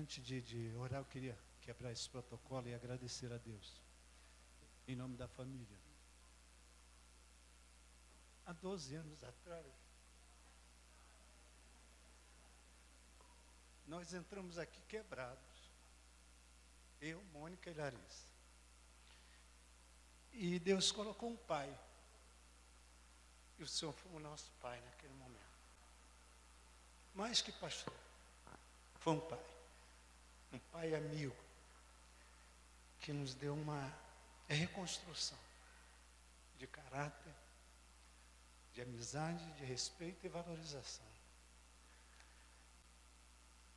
Antes de orar, eu queria quebrar esse protocolo e agradecer a Deus, em nome da família. Há 12 anos atrás, nós entramos aqui quebrados, eu, Mônica e Larissa. E Deus colocou um pai, e o Senhor foi o nosso pai naquele momento. Mais que pastor, foi um pai amigo, que nos deu uma reconstrução de caráter, de amizade, de respeito e valorização.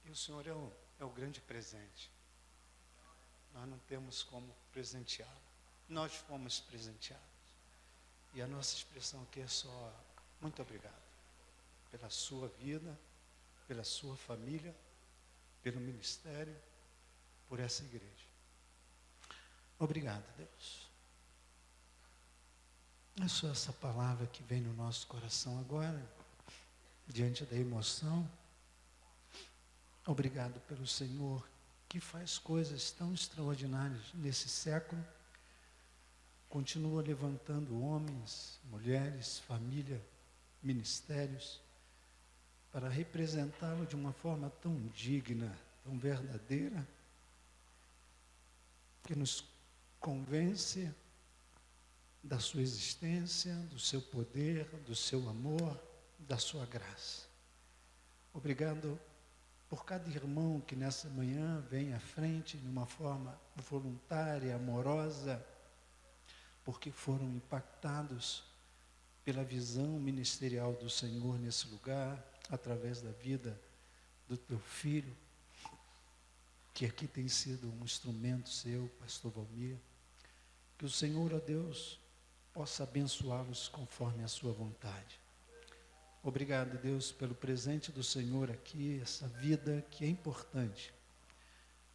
E o Senhor é o grande presente. Nós não temos como presenteá-lo. Nós fomos presenteados. E a nossa expressão aqui é só muito obrigado pela sua vida, pela sua família, pelo ministério, por essa igreja. Obrigado, Deus. É só essa palavra que vem no nosso coração agora, diante da emoção. Obrigado pelo Senhor, que faz coisas tão extraordinárias nesse século. Continua levantando homens, mulheres, família, ministérios, para representá-lo de uma forma tão digna, tão verdadeira, que nos convence da sua existência, do seu poder, do seu amor, da sua graça. Obrigado por cada irmão que nessa manhã vem à frente de uma forma voluntária, amorosa, porque foram impactados pela visão ministerial do Senhor nesse lugar, através da vida do teu filho, que aqui tem sido um instrumento seu, pastor Valmir. Que o Senhor, ó Deus, possa abençoá-los conforme a sua vontade. Obrigado, Deus, pelo presente do Senhor aqui, essa vida que é importante,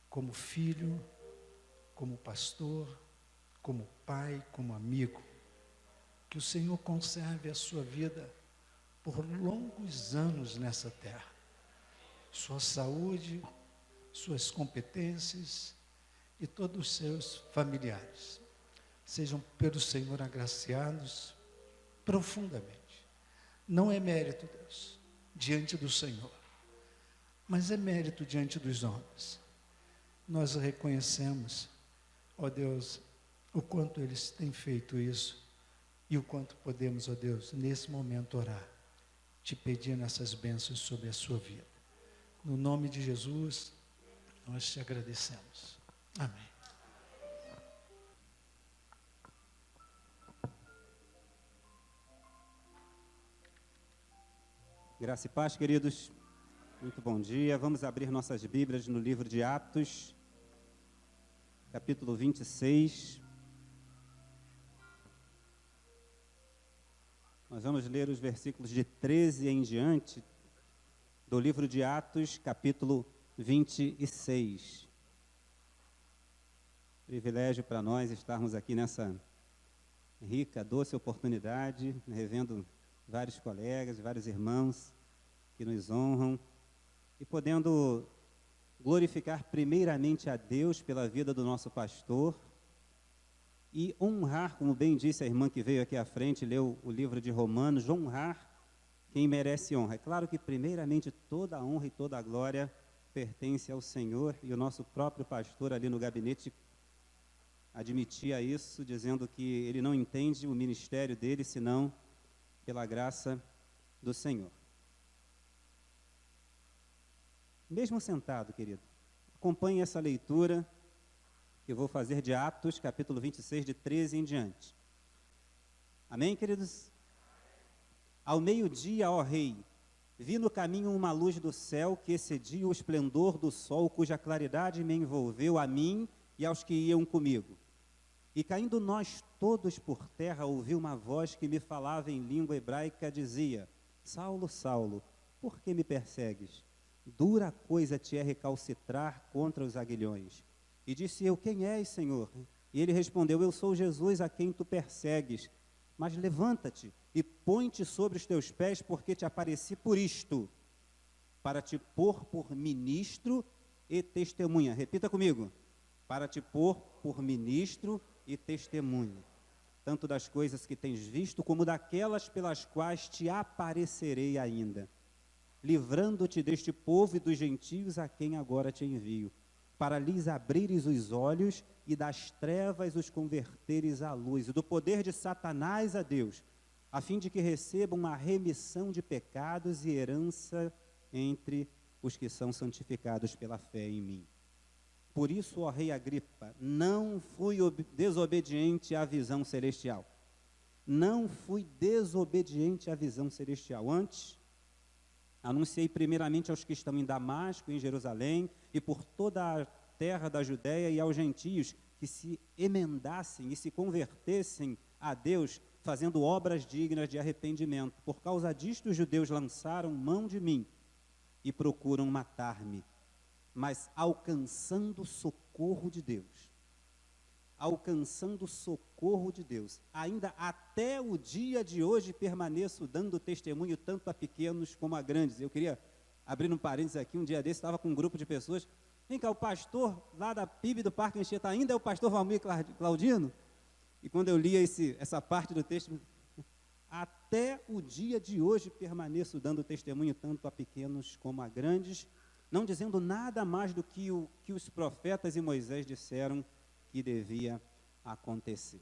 como filho, como pastor, como pai, como amigo. Que o Senhor conserve a sua vida por longos anos nessa terra. Sua saúde, suas competências e todos os seus familiares sejam pelo Senhor agraciados profundamente. Não é mérito, Deus, diante do Senhor, mas é mérito diante dos homens. Nós reconhecemos, ó Deus, o quanto eles têm feito isso e o quanto podemos, ó Deus, nesse momento orar, te pedindo essas bênçãos sobre a sua vida. No nome de Jesus, nós te agradecemos. Amém. Graça e paz, queridos. Muito bom dia. Vamos abrir nossas Bíblias no livro de Atos, capítulo 26. Nós vamos ler os versículos de 13 em diante do livro de Atos, capítulo 26. Privilégio para nós estarmos aqui nessa rica, doce oportunidade, revendo vários colegas, vários irmãos que nos honram e podendo glorificar primeiramente a Deus pela vida do nosso pastor e honrar, como bem disse a irmã que veio aqui à frente, leu o livro de Romanos, honrar quem merece honra. É claro que primeiramente toda a honra e toda a glória pertence ao Senhor, e o nosso próprio pastor ali no gabinete admitia isso, dizendo que ele não entende o ministério dele senão pela graça do Senhor. Mesmo sentado, querido, acompanhe essa leitura que eu vou fazer de Atos, capítulo 26, de 13 em diante. Amém, queridos? Ao meio-dia, ó rei, vi no caminho uma luz do céu que excedia o esplendor do sol, cuja claridade me envolveu a mim e aos que iam comigo. E caindo nós todos por terra, ouvi uma voz que me falava em língua hebraica, dizia: Saulo, Saulo, por que me persegues? Dura coisa te é recalcitrar contra os aguilhões. E disse eu: quem és, Senhor? E ele respondeu: eu sou Jesus a quem tu persegues. Mas levanta-te e põe-te sobre os teus pés, porque te apareci por isto, para te pôr por ministro e testemunha. Repita comigo. Para te pôr por ministro e testemunha, tanto das coisas que tens visto, como daquelas pelas quais te aparecerei ainda, livrando-te deste povo e dos gentios a quem agora te envio, para lhes abrires os olhos e das trevas os converteres à luz, e do poder de Satanás a Deus, a fim de que recebam uma remissão de pecados e herança entre os que são santificados pela fé em mim. Por isso, ó rei Agripa, não fui desobediente à visão celestial. Não fui desobediente à visão celestial. Antes, anunciei primeiramente aos que estão em Damasco, em Jerusalém, e por toda a terra da Judéia e aos gentios, que se emendassem e se convertessem a Deus, fazendo obras dignas de arrependimento. Por causa disto, os judeus lançaram mão de mim e procuram matar-me, mas alcançando socorro de Deus. Alcançando socorro de Deus. Ainda até o dia de hoje permaneço dando testemunho tanto a pequenos como a grandes. Eu queria abrir um parênteses aqui, um dia desse estava com um grupo de pessoas. Vem cá, o pastor lá da PIB do Parque Anchieta ainda é o pastor Valmir Claudino? E quando eu li essa parte do texto, até o dia de hoje permaneço dando testemunho tanto a pequenos como a grandes, não dizendo nada mais do que os profetas e Moisés disseram que devia acontecer.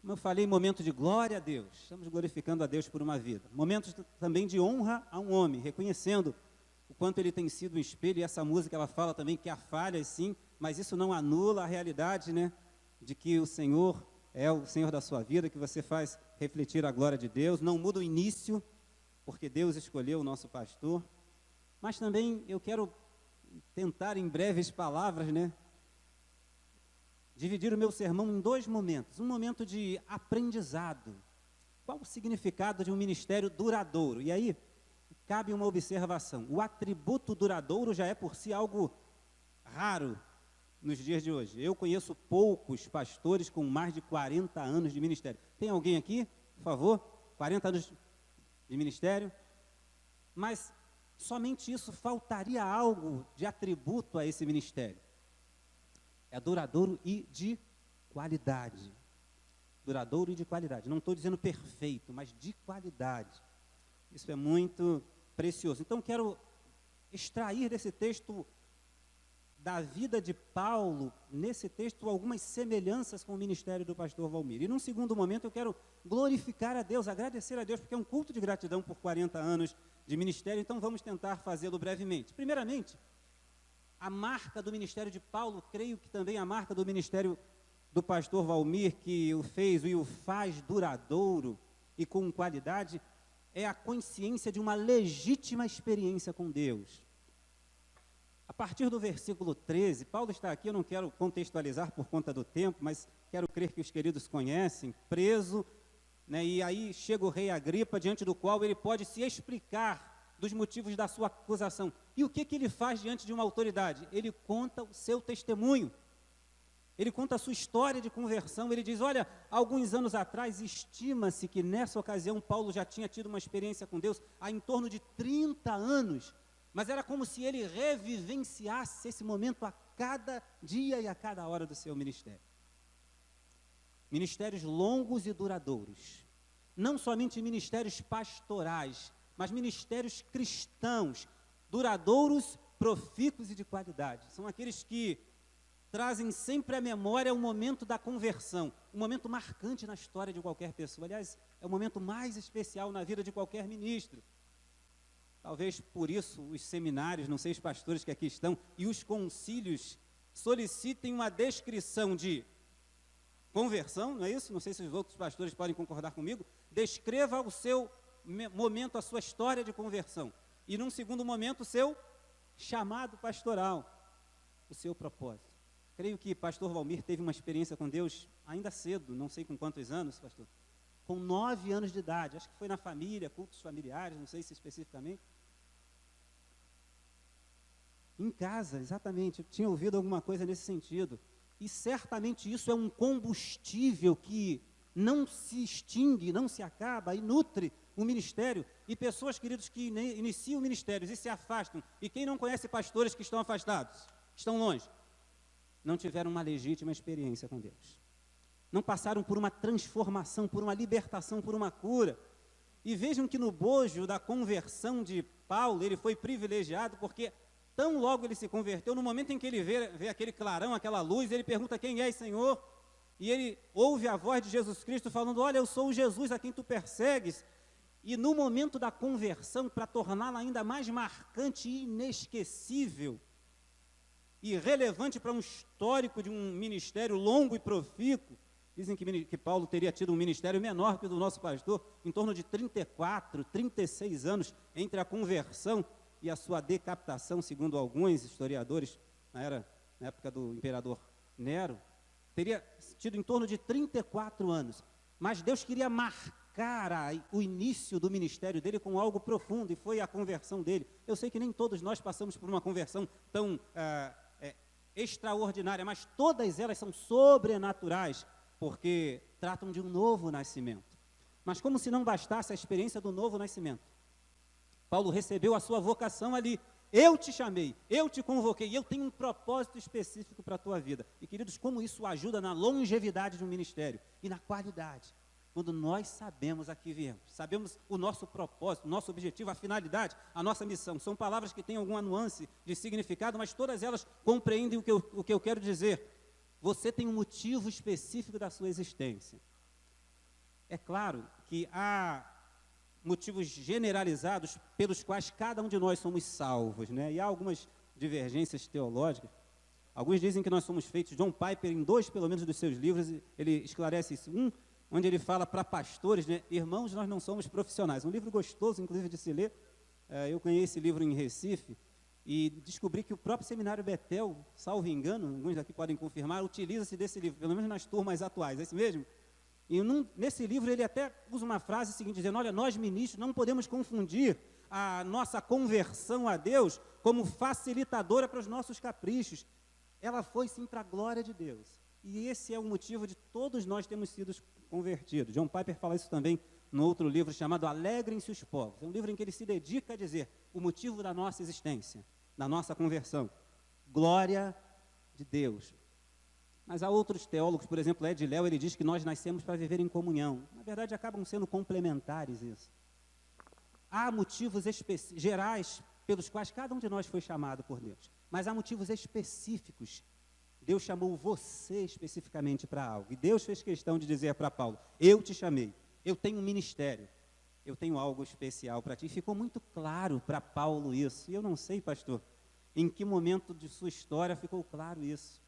Como eu falei, momento de glória a Deus, estamos glorificando a Deus por uma vida. Momentos também de honra a um homem, reconhecendo o quanto ele tem sido um espelho, e essa música ela fala também que há falhas sim, mas isso não anula a realidade, né, de que o Senhor é o Senhor da sua vida, que você faz refletir a glória de Deus, não muda o início, porque Deus escolheu o nosso pastor. Mas também eu quero tentar em breves palavras, né, dividir o meu sermão em dois momentos. Um momento de aprendizado. Qual o significado de um ministério duradouro? E aí, cabe uma observação. O atributo duradouro já é por si algo raro nos dias de hoje. Eu conheço poucos pastores com mais de 40 anos de ministério. Tem alguém aqui, por favor? 40 anos de ministério? Mas somente isso, faltaria algo de atributo a esse ministério. É duradouro e de qualidade. Duradouro e de qualidade. Não estou dizendo perfeito, mas de qualidade. Isso é muito precioso. Então, quero extrair desse texto, da vida de Paulo, nesse texto, algumas semelhanças com o ministério do pastor Valmir. E num segundo momento, eu quero glorificar a Deus, agradecer a Deus, porque é um culto de gratidão por 40 anos de ministério, então vamos tentar fazê-lo brevemente. Primeiramente, a marca do ministério de Paulo, creio que também a marca do ministério do pastor Valmir, que o fez e o faz duradouro e com qualidade, é a consciência de uma legítima experiência com Deus. A partir do versículo 13, Paulo está aqui, eu não quero contextualizar por conta do tempo, mas quero crer que os queridos conhecem, preso, né, e aí chega o rei Agripa, diante do qual ele pode se explicar dos motivos da sua acusação. E o que ele faz diante de uma autoridade? Ele conta o seu testemunho, ele conta a sua história de conversão. Ele diz, olha, alguns anos atrás, estima-se que nessa ocasião Paulo já tinha tido uma experiência com Deus há em torno de 30 anos, mas era como se ele revivenciasse esse momento a cada dia e a cada hora do seu ministério. Ministérios longos e duradouros, não somente ministérios pastorais, mas ministérios cristãos, duradouros, profícuos e de qualidade. São aqueles que trazem sempre à memória o momento da conversão, um momento marcante na história de qualquer pessoa. Aliás, é o momento mais especial na vida de qualquer ministro. Talvez por isso os seminários, não sei os pastores que aqui estão, e os concílios solicitem uma descrição de conversão, não é isso? Não sei se os outros pastores podem concordar comigo. Descreva o seu momento, a sua história de conversão. E num segundo momento, o seu chamado pastoral, o seu propósito. Creio que pastor Valmir teve uma experiência com Deus ainda cedo, não sei com quantos anos, pastor. Com 9 anos de idade, acho que foi na família, cultos familiares, não sei se especificamente. Em casa, exatamente, eu tinha ouvido alguma coisa nesse sentido. E certamente isso é um combustível que não se extingue, não se acaba e nutre o ministério. E pessoas, queridos, que iniciam ministérios e se afastam, e quem não conhece pastores que estão afastados, estão longe, não tiveram uma legítima experiência com Deus. Não passaram por uma transformação, por uma libertação, por uma cura. E vejam que no bojo da conversão de Paulo, ele foi privilegiado, porque tão logo ele se converteu, no momento em que ele vê aquele clarão, aquela luz, ele pergunta: quem és, Senhor? E ele ouve a voz de Jesus Cristo falando: olha, eu sou o Jesus a quem tu persegues. E no momento da conversão, para torná-la ainda mais marcante e inesquecível, e relevante para um histórico de um ministério longo e profícuo, dizem que Paulo teria tido um ministério menor que o do nosso pastor, em torno de 34, 36 anos entre a conversão e a sua decapitação, segundo alguns historiadores, na época do imperador Nero, teria tido em torno de 34 anos. Mas Deus queria marcar o início do ministério dele com algo profundo, e foi a conversão dele. Eu sei que nem todos nós passamos por uma conversão tão extraordinária, mas todas elas são sobrenaturais, porque tratam de um novo nascimento. Mas como se não bastasse a experiência do novo nascimento, Paulo recebeu a sua vocação ali. Eu te chamei, eu te convoquei, eu tenho um propósito específico para a tua vida. E, queridos, como isso ajuda na longevidade de um ministério e na qualidade. Quando nós sabemos a que viemos, sabemos o nosso propósito, o nosso objetivo, a finalidade, a nossa missão. São palavras que têm alguma nuance de significado, mas todas elas compreendem o que eu quero dizer. Você tem um motivo específico da sua existência. É claro que há motivos generalizados pelos quais cada um de nós somos salvos, né? E há algumas divergências teológicas. Alguns dizem que nós somos feitos. John Piper, em 2, pelo menos, dos seus livros, ele esclarece isso. Um, onde ele fala para pastores, né? Irmãos, nós não somos profissionais. Um livro gostoso, inclusive, de se ler. Eu ganhei esse livro em Recife e descobri que o próprio Seminário Betel, salvo engano, alguns aqui podem confirmar, utiliza-se desse livro, pelo menos nas turmas atuais. É isso mesmo? E nesse livro ele até usa uma frase seguinte, dizendo: olha, nós ministros não podemos confundir a nossa conversão a Deus como facilitadora para os nossos caprichos. Ela foi sim para a glória de Deus. E esse é o motivo de todos nós termos sido convertidos. John Piper fala isso também no outro livro chamado Alegrem-se os Povos. É um livro em que ele se dedica a dizer o motivo da nossa existência, da nossa conversão. Glória de Deus. Mas há outros teólogos, por exemplo, Ed Léo, ele diz que nós nascemos para viver em comunhão. Na verdade, acabam sendo complementares isso. Há motivos gerais pelos quais cada um de nós foi chamado por Deus. Mas há motivos específicos. Deus chamou você especificamente para algo. E Deus fez questão de dizer para Paulo: eu te chamei, eu tenho um ministério, eu tenho algo especial para ti. E ficou muito claro para Paulo isso. E eu não sei, pastor, em que momento de sua história ficou claro isso.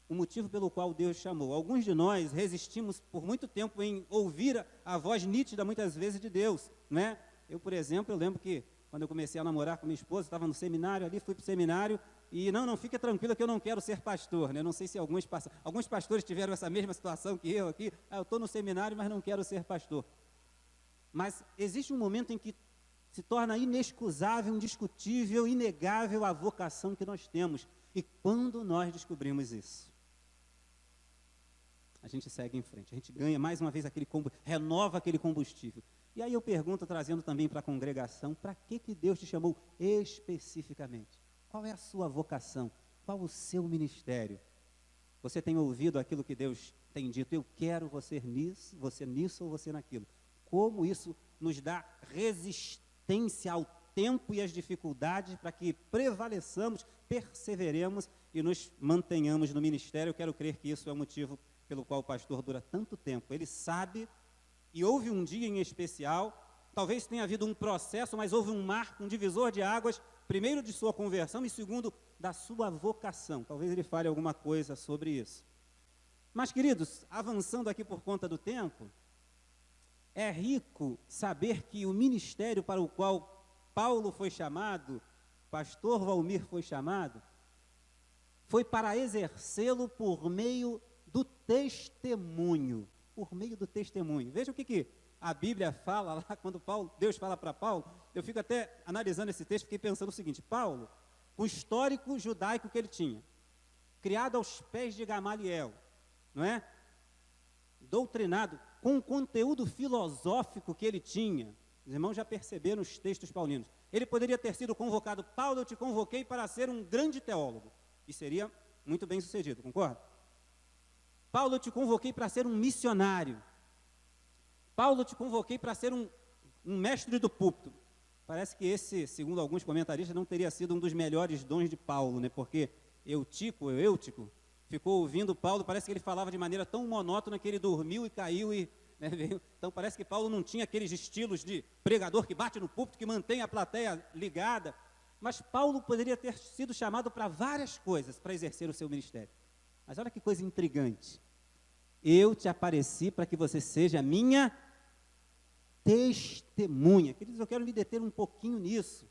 O motivo pelo qual Deus chamou. Alguns de nós resistimos por muito tempo em ouvir a voz nítida, muitas vezes, de Deus, né? Eu, por exemplo, eu lembro que quando eu comecei a namorar com minha esposa, estava no seminário ali, fui para o seminário, e não, fica tranquila que eu não quero ser pastor, né? Não sei se alguns pastores tiveram essa mesma situação que eu aqui. Eu estou no seminário, mas não quero ser pastor. Mas existe um momento em que se torna inexcusável, indiscutível, inegável a vocação que nós temos. E quando nós descobrimos isso, a gente segue em frente, a gente ganha mais uma vez renova aquele combustível. E aí eu pergunto, trazendo também para a congregação, para que Deus te chamou especificamente? Qual é a sua vocação? Qual o seu ministério? Você tem ouvido aquilo que Deus tem dito: eu quero você nisso ou você naquilo? Como isso nos dá resistência ao tempo e às dificuldades para que prevaleçamos, perseveremos e nos mantenhamos no ministério? Eu quero crer que isso é o motivo pelo qual o pastor dura tanto tempo. Ele sabe, e houve um dia em especial, talvez tenha havido um processo, mas houve um marco, um divisor de águas, primeiro de sua conversão e segundo da sua vocação. Talvez ele fale alguma coisa sobre isso. Mas, queridos, avançando aqui por conta do tempo, é rico saber que o ministério para o qual Paulo foi chamado, pastor Valmir foi chamado, foi para exercê-lo por meio do testemunho. Por meio do testemunho. Veja o que a Bíblia fala lá, quando Deus fala para Paulo. Eu fico até analisando esse texto, fiquei pensando o seguinte: Paulo, o histórico judaico que ele tinha, criado aos pés de Gamaliel, não é? doutrinado, com o conteúdo filosófico que ele tinha, os irmãos já perceberam os textos paulinos, ele poderia ter sido convocado: Paulo, eu te convoquei para ser um grande teólogo, e seria muito bem sucedido, concorda? Paulo, eu te convoquei para ser um missionário. Paulo, eu te convoquei para ser um mestre do púlpito. Parece que esse, segundo alguns comentaristas, não teria sido um dos melhores dons de Paulo, né? Porque Eutico, ficou ouvindo Paulo, parece que ele falava de maneira tão monótona que ele dormiu e caiu e, né, veio. Então parece que Paulo não tinha aqueles estilos de pregador que bate no púlpito, que mantém a plateia ligada. Mas Paulo poderia ter sido chamado para várias coisas para exercer o seu ministério. Mas olha que coisa intrigante. Eu te apareci para que você seja minha testemunha. Queridos, eu quero me deter um pouquinho nisso,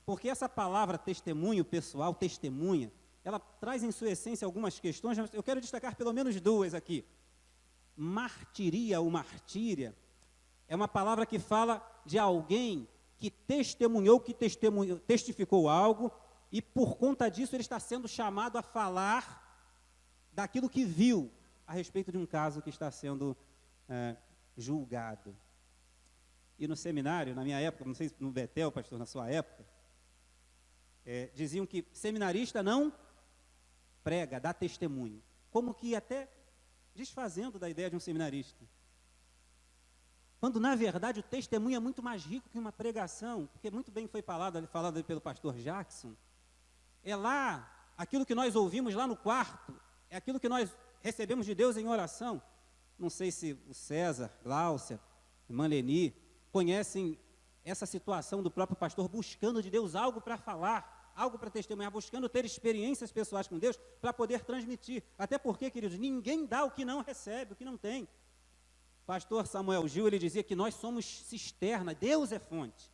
porque essa palavra testemunho pessoal, testemunha, ela traz em sua essência algumas questões, mas eu quero destacar pelo menos duas aqui. Martiria ou martíria é uma palavra que fala de alguém que testemunhou, testificou algo, e por conta disso ele está sendo chamado a falar daquilo que viu a respeito de um caso que está sendo julgado. E no seminário, na minha época, não sei se no Betel, pastor, na sua época, diziam que seminarista não prega, dá testemunho. Como que até desfazendo da ideia de um seminarista. Quando, na verdade, o testemunho é muito mais rico que uma pregação, porque muito bem foi falado pelo pastor Jackson. É lá, aquilo que nós ouvimos lá no quarto, é aquilo que nós recebemos de Deus em oração. Não sei se o César, Gláucia, irmã Leni, conhecem essa situação do próprio pastor buscando de Deus algo para falar, algo para testemunhar, buscando ter experiências pessoais com Deus para poder transmitir. Até porque, queridos, ninguém dá o que não recebe, o que não tem. Pastor Samuel Gil, ele dizia que nós somos cisterna, Deus é fonte.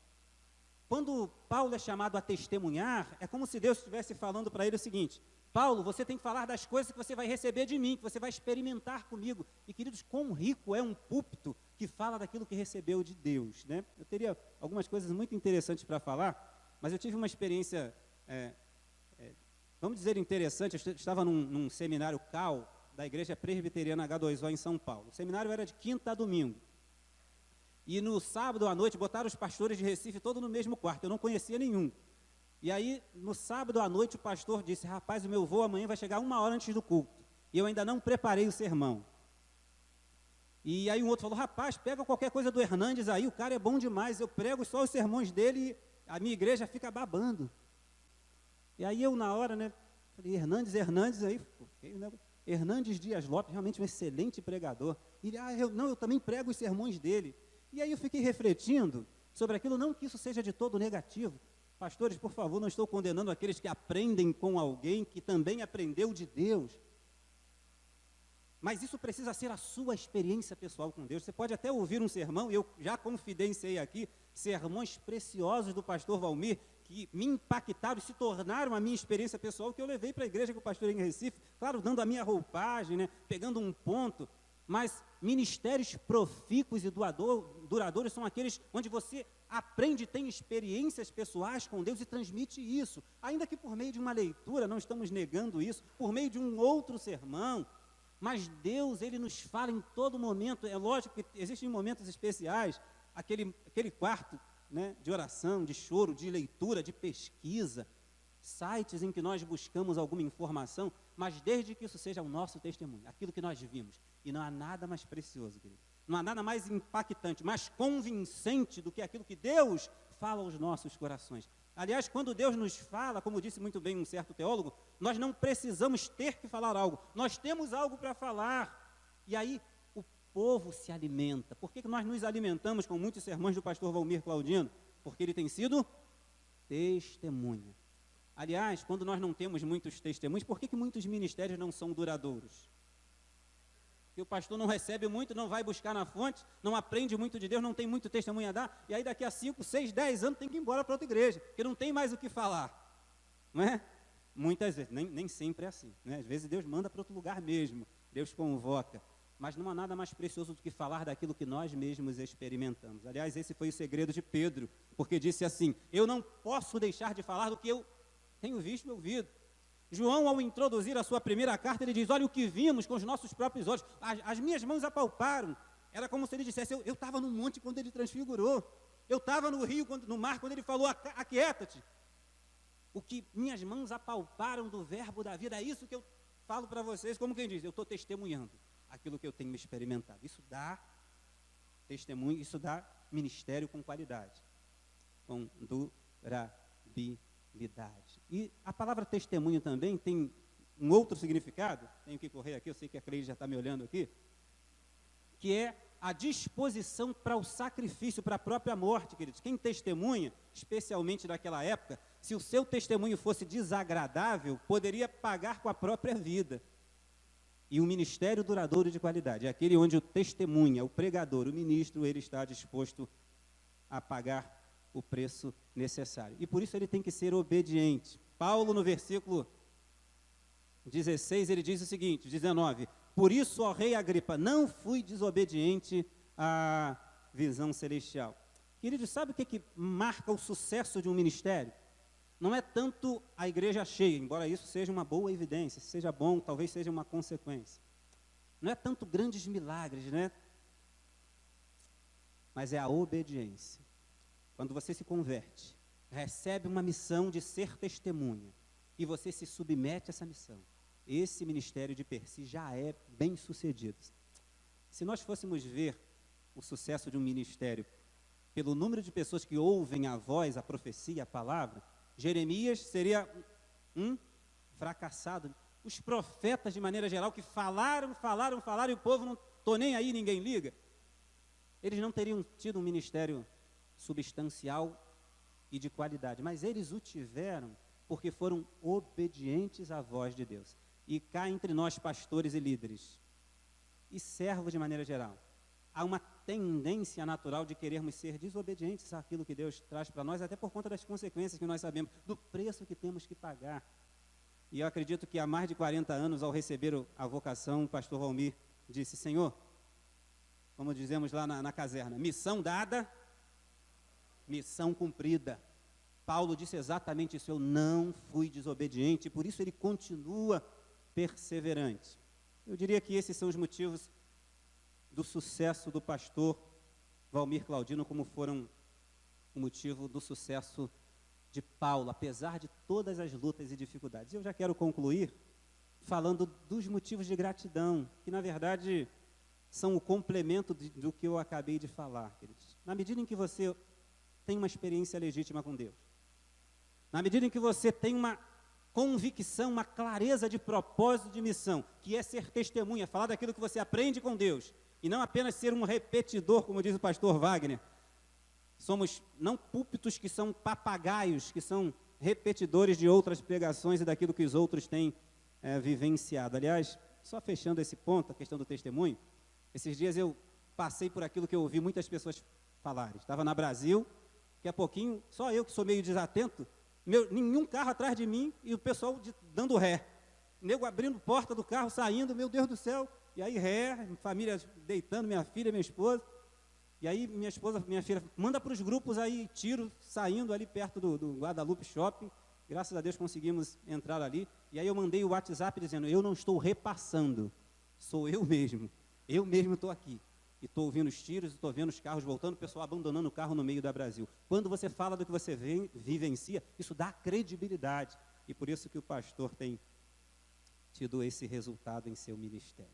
Quando Paulo é chamado a testemunhar, é como se Deus estivesse falando para ele o seguinte: Paulo, você tem que falar das coisas que você vai receber de mim, que você vai experimentar comigo. E, queridos, quão rico é um púlpito que fala daquilo que recebeu de Deus, né? Eu teria algumas coisas muito interessantes para falar, mas eu tive uma experiência, vamos dizer, interessante. Eu estava num seminário CAL, da Igreja Presbiteriana H2O em São Paulo. O seminário era de quinta a domingo. E no sábado à noite, botaram os pastores de Recife todos no mesmo quarto, eu não conhecia nenhum. E aí, no sábado à noite, o pastor disse: rapaz, o meu voo amanhã vai chegar 1 hora antes do culto, e eu ainda não preparei o sermão. E aí um outro falou: rapaz, pega qualquer coisa do Hernandes aí, o cara é bom demais, eu prego só os sermões dele e a minha igreja fica babando. E aí eu, na hora, né, falei: Hernandes, aí, Hernandes Dias Lopes, realmente um excelente pregador. E ele: eu também prego os sermões dele. E aí eu fiquei refletindo sobre aquilo, não que isso seja de todo negativo. Pastores, por favor, não estou condenando aqueles que aprendem com alguém que também aprendeu de Deus. Mas isso precisa ser a sua experiência pessoal com Deus. Você pode até ouvir um sermão, e eu já confidenciei aqui, sermões preciosos do pastor Valmir, que me impactaram e se tornaram a minha experiência pessoal, que eu levei para a igreja que eu pastorei em Recife, claro, dando a minha roupagem, né, pegando um ponto. Mas ministérios profícuos e duradouros são aqueles onde você aprende, tem experiências pessoais com Deus e transmite isso. Ainda que por meio de uma leitura, não estamos negando isso, por meio de um outro sermão. Mas Deus, Ele nos fala em todo momento. É lógico que existem momentos especiais, aquele quarto, né, de oração, de choro, de leitura, de pesquisa, sites em que nós buscamos alguma informação, mas desde que isso seja o nosso testemunho, aquilo que nós vimos. E não há nada mais precioso, querido. Não há nada mais impactante, mais convincente do que aquilo que Deus fala aos nossos corações. Aliás, quando Deus nos fala, como disse muito bem um certo teólogo, nós não precisamos ter que falar algo, nós temos algo para falar. E aí o povo se alimenta. Por que nós nos alimentamos com muitos sermões do pastor Valmir Claudino? Porque ele tem sido testemunha. Aliás, quando nós não temos muitos testemunhos, por que muitos ministérios não são duradouros? Que o pastor não recebe muito, não vai buscar na fonte, não aprende muito de Deus, não tem muito testemunho a dar, e aí daqui a 5, 6, 10 anos tem que ir embora para outra igreja, porque não tem mais o que falar, não é? Muitas vezes, nem sempre é assim, né? Às vezes Deus manda para outro lugar mesmo, Deus convoca, mas não há nada mais precioso do que falar daquilo que nós mesmos experimentamos. Aliás, esse foi o segredo de Pedro, porque disse assim: eu não posso deixar de falar do que eu tenho visto e ouvido. João, ao introduzir a sua primeira carta, ele diz, olha o que vimos com os nossos próprios olhos, as minhas mãos apalparam. Era como se ele dissesse, eu estava no monte quando ele transfigurou, eu estava no rio, no mar, quando ele falou, aquieta-te. O que minhas mãos apalparam do verbo da vida, é isso que eu falo para vocês, como quem diz, eu estou testemunhando aquilo que eu tenho experimentado. Isso dá testemunho, isso dá ministério com qualidade, com durabilidade. E a palavra testemunho também tem um outro significado, tenho que correr aqui, eu sei que a Cleide já está me olhando aqui, que é a disposição para o sacrifício, para a própria morte, queridos. Quem testemunha, especialmente naquela época, se o seu testemunho fosse desagradável, poderia pagar com a própria vida. E um ministério duradouro de qualidade é aquele onde o testemunha, o pregador, o ministro, ele está disposto a pagar o preço necessário. E por isso ele tem que ser obediente. Paulo, no versículo 16, ele diz o seguinte, 19, por isso, ó rei Agripa, não fui desobediente à visão celestial. Queridos, sabe o que marca o sucesso de um ministério? Não é tanto a igreja cheia, embora isso seja uma boa evidência, seja bom, talvez seja uma consequência. Não é tanto grandes milagres, né? Mas é a obediência. Quando você se converte, recebe uma missão de ser testemunha, e você se submete a essa missão, esse ministério de per si já é bem sucedido. Se nós fôssemos ver o sucesso de um ministério pelo número de pessoas que ouvem a voz, a profecia, a palavra, Jeremias seria um fracassado. Os profetas, de maneira geral, que falaram, e o povo não estou nem aí, ninguém liga, eles não teriam tido um ministério substancial e de qualidade, mas eles o tiveram porque foram obedientes à voz de Deus. E cá entre nós, pastores e líderes, e servos de maneira geral, há uma tendência natural de querermos ser desobedientes àquilo que Deus traz para nós, até por conta das consequências que nós sabemos, do preço que temos que pagar. E eu acredito que há mais de 40 anos, ao receber a vocação, o pastor Valmir disse, Senhor, como dizemos lá na caserna, missão dada, missão cumprida. Paulo disse exatamente isso, eu não fui desobediente, por isso ele continua perseverante. Eu diria que esses são os motivos do sucesso do pastor Valmir Claudino, como foram o motivo do sucesso de Paulo, apesar de todas as lutas e dificuldades. Eu já quero concluir falando dos motivos de gratidão, que na verdade são o complemento do que eu acabei de falar, queridos. Na medida em que você tem uma experiência legítima com Deus, na medida em que você tem uma convicção, uma clareza de propósito de missão, que é ser testemunha, falar daquilo que você aprende com Deus, e não apenas ser um repetidor, como diz o pastor Wagner. Somos não púlpitos que são papagaios, que são repetidores de outras pregações e daquilo que os outros têm vivenciado. Aliás, só fechando esse ponto, a questão do testemunho, esses dias eu passei por aquilo que eu ouvi muitas pessoas falarem. Estava na Brasil, daqui a pouquinho, só eu que sou meio desatento, nenhum carro atrás de mim e o pessoal dando ré. Nego abrindo porta do carro, saindo, meu Deus do céu. E aí ré, família deitando, minha filha, minha esposa. E aí minha filha, manda para os grupos aí, tiro, saindo ali perto do Guadalupe Shopping. Graças a Deus conseguimos entrar ali. E aí eu mandei o WhatsApp dizendo, eu não estou repassando, sou eu mesmo estou aqui. E estou ouvindo os tiros, estou vendo os carros voltando, o pessoal abandonando o carro no meio da Brasil. Quando você fala do que você vivencia, isso dá credibilidade. E por isso que o pastor tem tido esse resultado em seu ministério.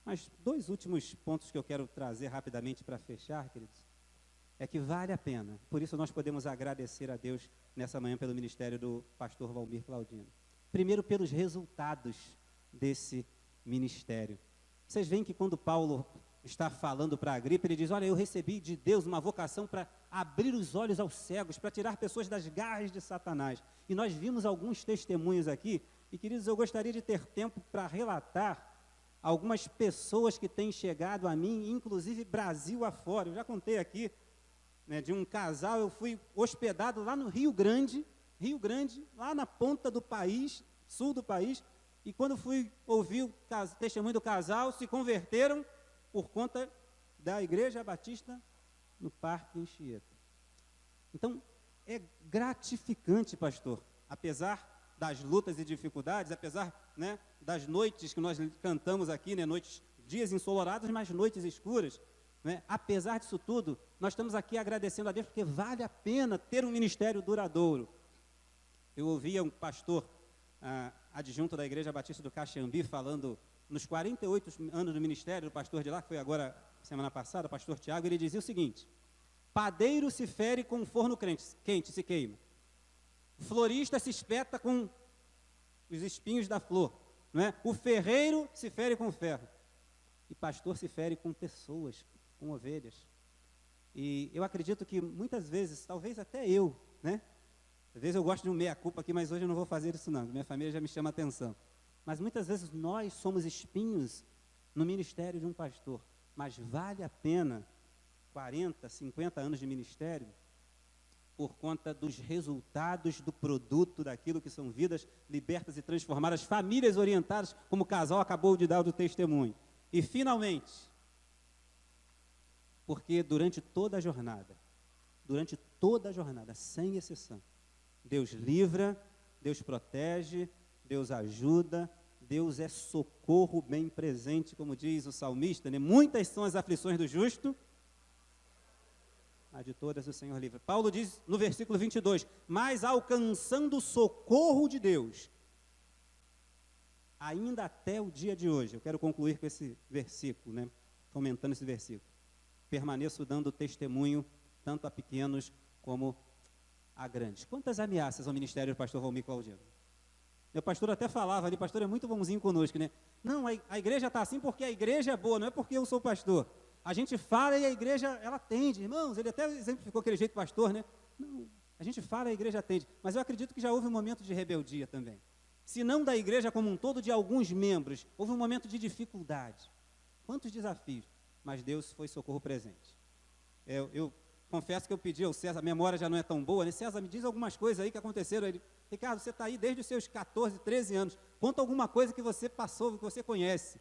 Mas 2 últimos pontos que eu quero trazer rapidamente para fechar, queridos, é que vale a pena. Por isso nós podemos agradecer a Deus nessa manhã pelo ministério do pastor Valmir Claudino. Primeiro, pelos resultados desse ministério. Vocês veem que quando Paulo está falando para Agripa, ele diz, olha, eu recebi de Deus uma vocação para abrir os olhos aos cegos, para tirar pessoas das garras de Satanás. E nós vimos alguns testemunhos aqui, e queridos, eu gostaria de ter tempo para relatar algumas pessoas que têm chegado a mim, inclusive Brasil afora. Eu já contei aqui, né, de um casal, eu fui hospedado lá no Rio Grande, lá na ponta do país, sul do país, e quando fui ouvir o testemunho do casal, se converteram por conta da Igreja Batista no Parque Anchieta. Então, é gratificante, pastor, apesar das lutas e dificuldades, apesar, né, das noites que nós cantamos aqui, né, dias ensolarados, mas noites escuras, né, apesar disso tudo, nós estamos aqui agradecendo a Deus, porque vale a pena ter um ministério duradouro. Eu ouvia um pastor adjunto da Igreja Batista do Caxambi falando, nos 48 anos do ministério, o pastor de lá, que foi agora, semana passada, o pastor Tiago, ele dizia o seguinte: padeiro se fere com forno quente, se queima. Florista se espeta com os espinhos da flor, não é? O ferreiro se fere com ferro. E pastor se fere com pessoas, com ovelhas. E eu acredito que muitas vezes, talvez até eu, né? Às vezes eu gosto de um meia-culpa aqui, mas hoje eu não vou fazer isso não, minha família já me chama a atenção. Mas muitas vezes nós somos espinhos no ministério de um pastor. Mas vale a pena 40, 50 anos de ministério por conta dos resultados do produto, daquilo que são vidas libertas e transformadas, famílias orientadas, como o casal acabou de dar o testemunho. E finalmente, porque durante toda a jornada, sem exceção, Deus livra, Deus protege, Deus ajuda, Deus é socorro bem presente, como diz o salmista, né? Muitas são as aflições do justo, mas de todas o Senhor livra. Paulo diz no versículo 22, mas alcançando o socorro de Deus, ainda até o dia de hoje, eu quero concluir com esse versículo, né? Comentando esse versículo, permaneço dando testemunho, tanto a pequenos como a grandes. Quantas ameaças ao ministério do pastor Valmir Claudino? Meu pastor até falava ali, pastor é muito bonzinho conosco, né? Não, a igreja está assim porque a igreja é boa, não é porque eu sou pastor. A gente fala e a igreja, ela atende. Irmãos, ele até exemplificou aquele jeito pastor, né? Não, a gente fala e a igreja atende. Mas eu acredito que já houve um momento de rebeldia também. Se não da igreja como um todo, de alguns membros, houve um momento de dificuldade. Quantos desafios, mas Deus foi socorro presente. Eu confesso que eu pedi ao César, a memória já não é tão boa, né? César, me diz algumas coisas aí que aconteceram. Ele, Ricardo, você está aí desde os seus 14, 13 anos, conta alguma coisa que você passou, que você conhece.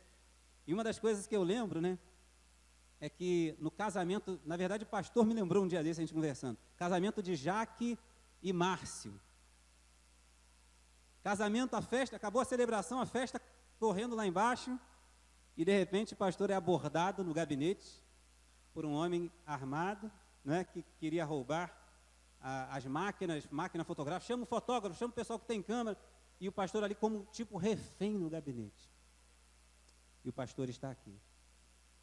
E uma das coisas que eu lembro, né, é que no casamento, na verdade o pastor me lembrou um dia desse, a gente conversando, casamento de Jaque e Márcio. Casamento, a festa, acabou a celebração, a festa correndo lá embaixo, e de repente o pastor é abordado no gabinete por um homem armado, né, que queria roubar as máquina fotográfica, chama o fotógrafo, chama o pessoal que tem câmera, e o pastor ali como tipo refém no gabinete. E o pastor está aqui.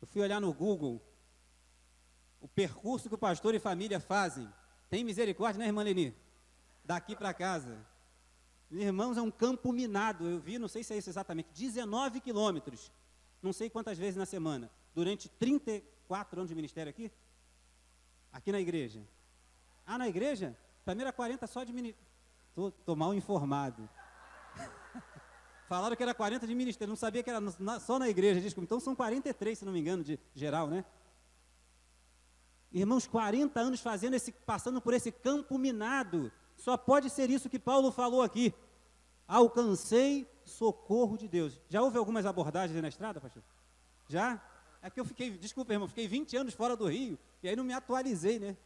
Eu fui olhar no Google o percurso que o pastor e família fazem. Tem misericórdia, né, irmã Leni? Daqui para casa. Irmãos, é um campo minado. Eu vi, não sei se é isso exatamente, 19 quilômetros. Não sei quantas vezes na semana. Durante 34 anos de ministério aqui. Aqui na igreja. Ah, na igreja? Para mim era 40 só de ministério. Estou mal informado. Falaram que era 40 de ministério, não sabia que era só na igreja, desculpa. Então são 43, se não me engano, de geral, né? Irmãos, 40 anos passando por esse campo minado. Só pode ser isso que Paulo falou aqui. Alcancei socorro de Deus. Já houve algumas abordagens aí na estrada, pastor? Já? É que eu desculpa, irmão, fiquei 20 anos fora do Rio, e aí não me atualizei, né?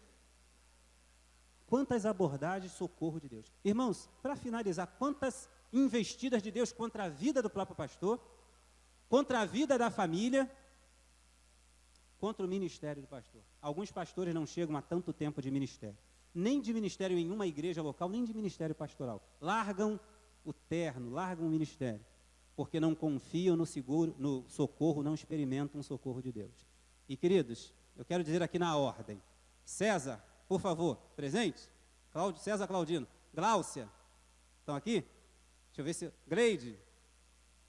Quantas abordagens, socorro de Deus. Irmãos, para finalizar, quantas investidas de Deus contra a vida do próprio pastor, contra a vida da família, contra o ministério do pastor. Alguns pastores não chegam a tanto tempo de ministério, nem de ministério em uma igreja local, nem de ministério pastoral. Largam o terno, largam o ministério, porque não confiam no socorro, não experimentam o socorro de Deus. E queridos, eu quero dizer aqui na ordem, César, por favor, presente? César Claudino, Gláucia, estão aqui? Deixa eu ver se... Gleide,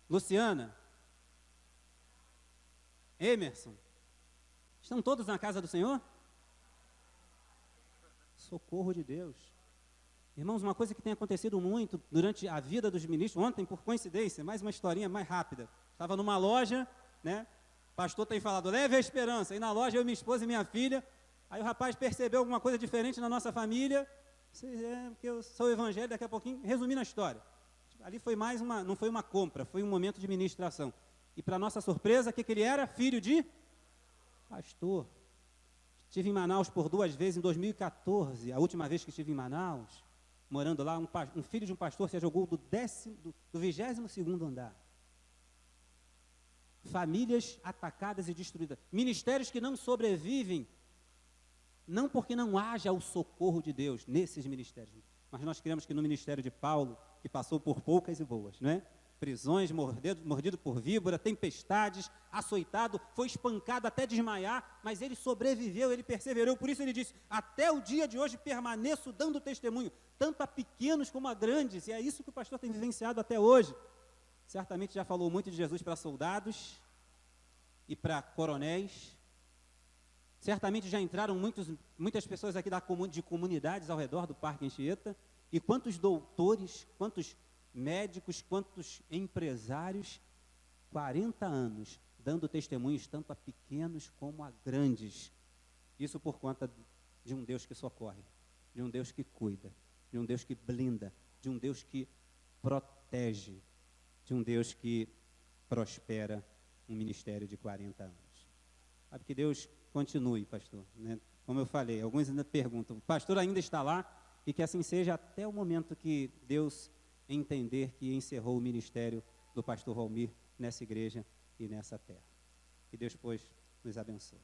Luciana, Emerson, estão todos na casa do Senhor? Socorro de Deus. Irmãos, uma coisa que tem acontecido muito durante a vida dos ministros, ontem, por coincidência, mais uma historinha mais rápida, estava numa loja, né, o pastor tem falado, leve a esperança, e na loja eu, minha esposa e minha filha, aí o rapaz percebeu alguma coisa diferente na nossa família, porque eu sou evangélico, daqui a pouquinho, resumindo a história, ali foi não foi uma compra, foi um momento de ministração, e para nossa surpresa, o que ele era? Filho de pastor. Estive em Manaus por 2 vezes, em 2014, a última vez que estive em Manaus, morando lá, um filho de um pastor se jogou do 22º andar. Famílias atacadas e destruídas. Ministérios que não sobrevivem, não porque não haja o socorro de Deus nesses ministérios, mas nós cremos que no ministério de Paulo, que passou por poucas e boas, não é? Prisões, mordido por víbora, tempestades, açoitado, foi espancado até desmaiar, mas ele sobreviveu, ele perseverou. Por isso ele disse: até o dia de hoje permaneço dando testemunho, tanto a pequenos como a grandes. E é isso que o pastor tem vivenciado até hoje. Certamente já falou muito de Jesus para soldados e para coronéis. Certamente já entraram muitas pessoas aqui de comunidades ao redor do Parque Anchieta. E quantos doutores, quantos médicos, quantos empresários, 40 anos, dando testemunhos tanto a pequenos como a grandes. Isso por conta de um Deus que socorre, de um Deus que cuida, de um Deus que blinda, de um Deus que protege, de um Deus que prospera um ministério de 40 anos. Sabe, que Deus continue, pastor, né? Como eu falei, alguns ainda perguntam, o pastor ainda está lá? E que assim seja até o momento que Deus entender que encerrou o ministério do pastor Valmir nessa igreja e nessa terra. Que Deus, pois, nos abençoe.